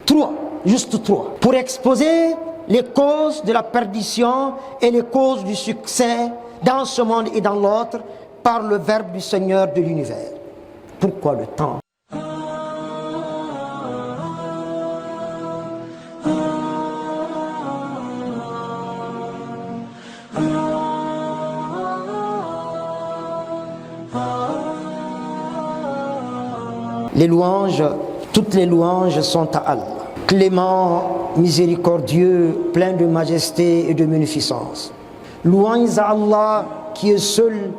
Trois, juste trois, pour exposer les causes de la perdition et les causes du succès dans ce monde et dans l'autre par le Verbe du Seigneur de l'univers. Pourquoi le temps? Les louanges, toutes les louanges sont à Allah. Clément, miséricordieux, plein de majesté et de munificence. Louange à Allah qui est seul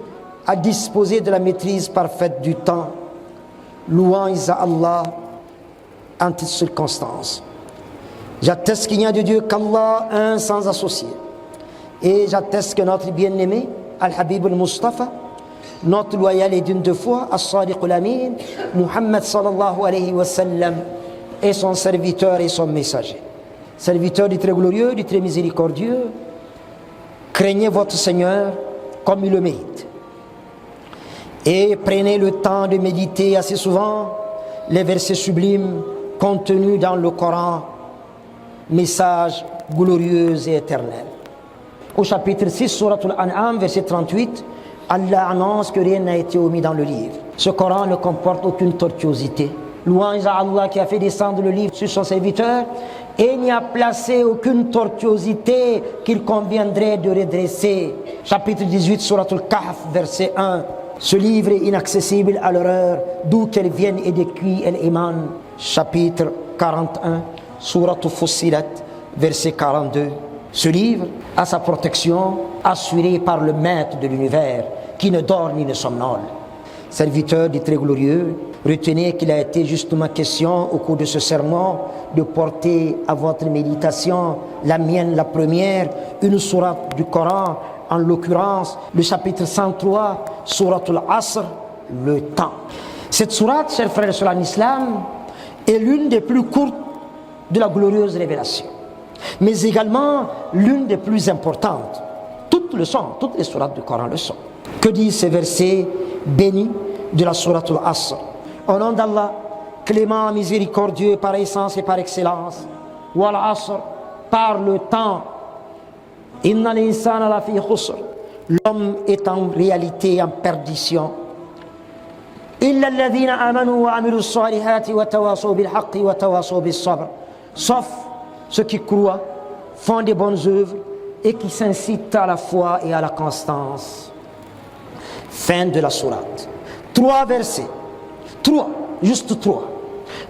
à disposer de la maîtrise parfaite du temps. Louange à Allah en toutes circonstances. J'atteste qu'il n'y a de Dieu qu'Allah, un sans associé. Et j'atteste que notre bien-aimé, Al-Habib al-Mustafa, notre loyal et d'une de foi, As-Sadiq al-Amin, Muhammad sallallahu alayhi wa sallam, est son serviteur et son messager. Serviteur du très glorieux, du très miséricordieux, craignez votre Seigneur comme il le mérite. Et prenez le temps de méditer assez souvent les versets sublimes contenus dans le Coran, message glorieux et éternel. Au chapitre 6, Surat Al-An'am, verset 38, Allah annonce que rien n'a été omis dans le livre. Ce Coran ne comporte aucune tortuosité. Louange à Allah qui a fait descendre le livre sur son serviteur et n'y a placé aucune tortuosité qu'il conviendrait de redresser. Chapitre 18, Surat Al-Kahf, verset 1. Ce livre est inaccessible à l'horreur, d'où qu'elle vienne et de qui elle émane. Chapitre 41, Surat Al-Fussilat, verset 42. Ce livre a sa protection assurée par le maître de l'univers, qui ne dort ni ne somnole. Serviteur du très glorieux, retenez qu'il a été justement question au cours de ce sermon de porter à votre méditation, la mienne la première, une sourate du Coran, en l'occurrence le chapitre 103, sourate Al-Asr, le temps. Cette sourate, chers frères et sœurs en islam, est l'une des plus courtes de la glorieuse révélation, mais également l'une des plus importantes. Toutes le sont, toutes les sourates du Coran le sont. Que disent ces versets bénis de la sourate Al-Asr? Au nom d'Allah, clément, miséricordieux par essence et par excellence. Wal Asr, par le temps. Inna l'insana lafi khusr. L'homme est en réalité en perdition. Illa alladhina amanu wa amilu s-salihati wa tawasaw bil haqqi wa tawasaw bis sabr. Sauf ceux qui croient, font des bonnes œuvres et qui s'incitent à la foi et à la constance. Fin de la sourate. 3 versets. 3, juste 3,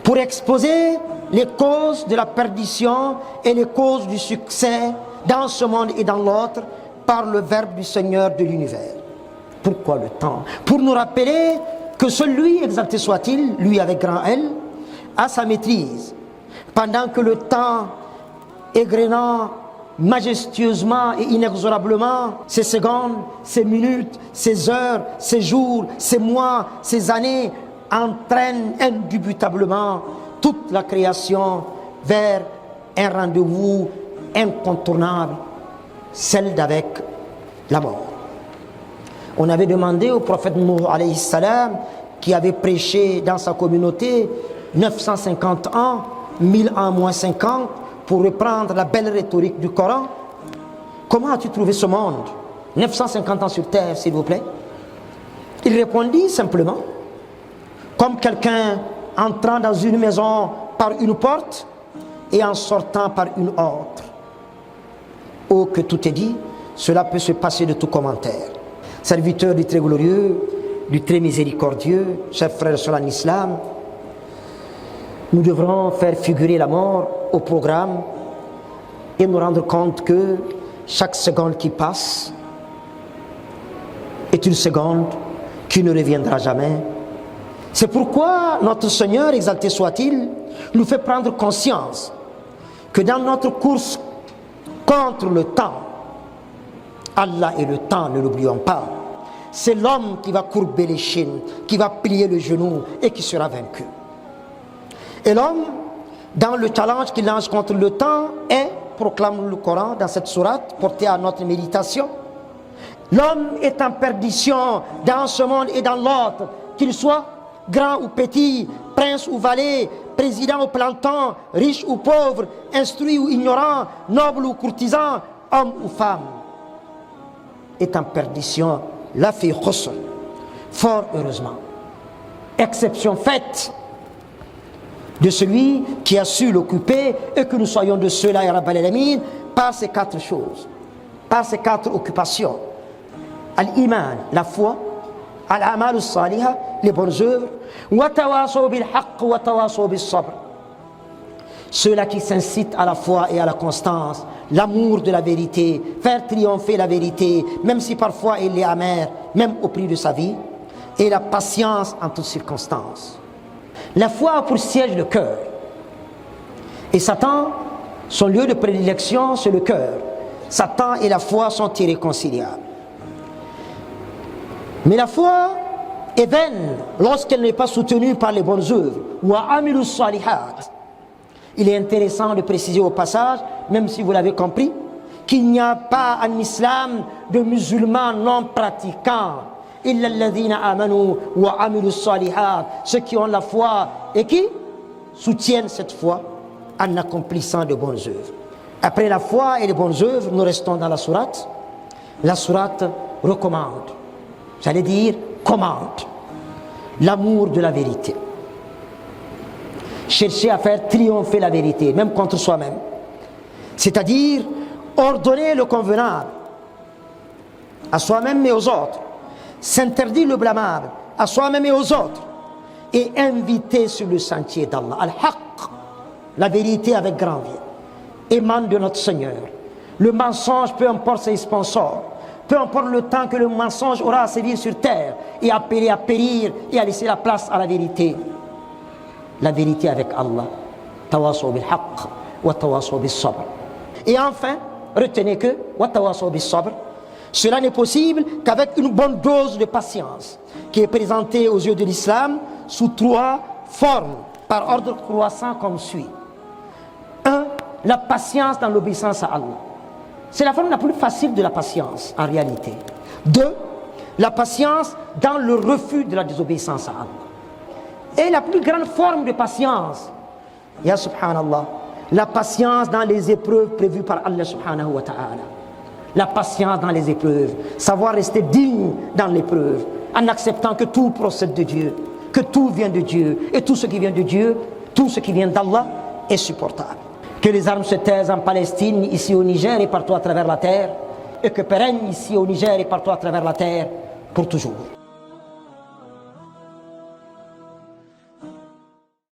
pour exposer les causes de la perdition et les causes du succès dans ce monde et dans l'autre par le Verbe du Seigneur de l'univers. Pourquoi le temps? Pour nous rappeler que celui, exalté soit-il, lui avec grand L, a sa maîtrise, pendant que le temps, égrenant majestueusement et inexorablement ces secondes, ces minutes, ces heures, ces jours, ces mois, ces années, entraîne indubitablement toute la création vers un rendez-vous incontournable, celle d'avec la mort. On avait demandé au prophète Nuh alayhi salam, qui avait prêché dans sa communauté 950 ans, 1000 ans moins 50, pour reprendre la belle rhétorique du Coran, comment as-tu trouvé ce monde? 950 ans sur terre, s'il vous plaît. Il répondit simplement, comme quelqu'un entrant dans une maison par une porte et en sortant par une autre. Oh, que tout est dit, cela peut se passer de tout commentaire. Serviteur du très glorieux, du très miséricordieux, chers frères et sœurs en islam, nous devrons faire figurer la mort au programme et nous rendre compte que chaque seconde qui passe est une seconde qui ne reviendra jamais. C'est pourquoi notre Seigneur, exalté soit-il, nous fait prendre conscience que dans notre course contre le temps, Allah et le temps, ne l'oublions pas, c'est l'homme qui va courber les chaînes, qui va plier le genou et qui sera vaincu. Et l'homme, dans le challenge qu'il lance contre le temps, proclame le Coran dans cette sourate portée à notre méditation, l'homme est en perdition dans ce monde et dans l'autre, qu'il soit grand ou petit, prince ou valet, président ou plantant, riche ou pauvre, instruit ou ignorant, noble ou courtisan, homme ou femme, est en perdition. La fi khusr, fort heureusement. Exception faite de celui qui a su l'occuper, et que nous soyons de ceux-là, ya Rabbal Alamin, par ces 4 choses, par ces 4 occupations. Al-Iman, la foi, Al-Amal al-Saliha, les bonnes œuvres, wa tawasaw bil-haqq wa tawasaw bis-sabr. Ceux-là qui s'incitent à la foi et à la constance, l'amour de la vérité, faire triompher la vérité, même si parfois elle est amère, même au prix de sa vie, et la patience en toutes circonstances. La foi a pour siège le cœur. Et Satan, son lieu de prédilection, c'est le cœur. Satan et la foi sont irréconciliables. Mais la foi est vaine lorsqu'elle n'est pas soutenue par les bonnes œuvres. Wa amilu salihat. Il est intéressant de préciser au passage, même si vous l'avez compris, qu'il n'y a pas en islam de musulmans non pratiquants. Illa alladhina amanu wa amilu salihat. Ceux qui ont la foi et qui soutiennent cette foi en accomplissant de bonnes œuvres. Après la foi et les bonnes œuvres, nous restons dans la sourate. La sourate recommande, j'allais dire commande, l'amour de la vérité. Chercher à faire triompher la vérité, même contre soi-même. C'est-à-dire ordonner le convenable à soi-même et aux autres, s'interdire le blâmable à soi-même et aux autres, et inviter sur le sentier d'Allah. Al-Haqq, la vérité avec grand V, émane de notre Seigneur. Le mensonge, peu importe ses sponsors, peu importe le temps que le mensonge aura à sévir sur terre et appeler à périr et à laisser la place à la vérité. La vérité avec Allah. Tawasaw bil haqq wa tawasaw bis sabr. Et enfin, retenez que wa tawasaw bis sabr, cela n'est possible qu'avec une bonne dose de patience qui est présentée aux yeux de l'islam sous 3 formes, par ordre croissant comme suit. 1. La patience dans l'obéissance à Allah. C'est la forme la plus facile de la patience en réalité. 2. La patience dans le refus de la désobéissance à Allah. Et la plus grande forme de patience, ya subhanallah, la patience dans les épreuves prévues par Allah subhanahu wa ta'ala. La patience dans les épreuves, savoir rester digne dans l'épreuve, en acceptant que tout procède de Dieu, que tout vient de Dieu, et tout ce qui vient de Dieu, tout ce qui vient d'Allah est supportable. Que les armes se taisent en Palestine, ici au Niger et partout à travers la terre, et que pérennent ici au Niger et partout à travers la terre pour toujours.